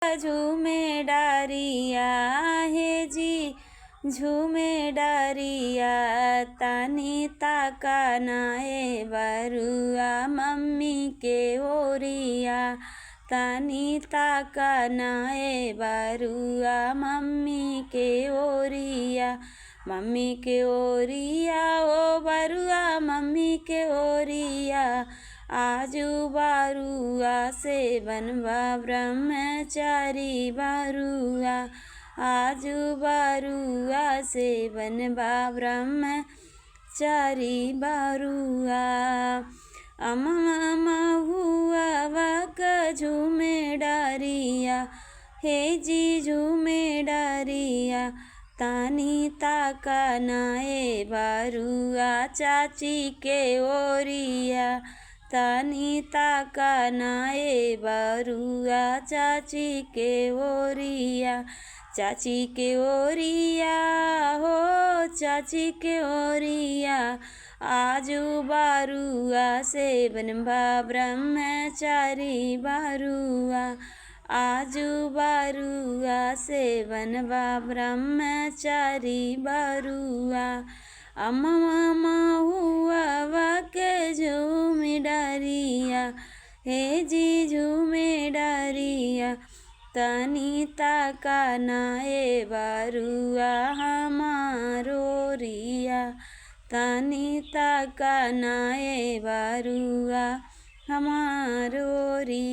झूमे डारिया हे जी झूमे डारिया तानी ताका नाए बरुआ मम्मी के ओरिया तानी ताका नाए बरुआ मम्मी के ओरिया मम्मी के ओरिया ओ बरुआ मम्मी के ओरिया आजू बारुआ से बनवा ब्रह्मचारी बारुआ आजू बारुआ से बनवा ब्रह्मचारी बारुआ अम्मा हुआ वाक झूमे डारिया हे जी झूमे डारिया तानी ताका नाए बारुआ चाची के ओरिया तानी ताका नाए बरुआ चाची के ओरिया चाची के ओरिया हो चाची के ओरिया आजू बारुआ से बनवा ब्रह्मचारी बारुआ आजू बारुआ से बनवा ब्रह्मचारी बारुआ अम्मा हुआ वाके झूमे डारिया हे जी झूमे डारिया तानी ताका नाए बारुआ हमारो रिया तानी ताका नाए बारुआ हमारो रिया।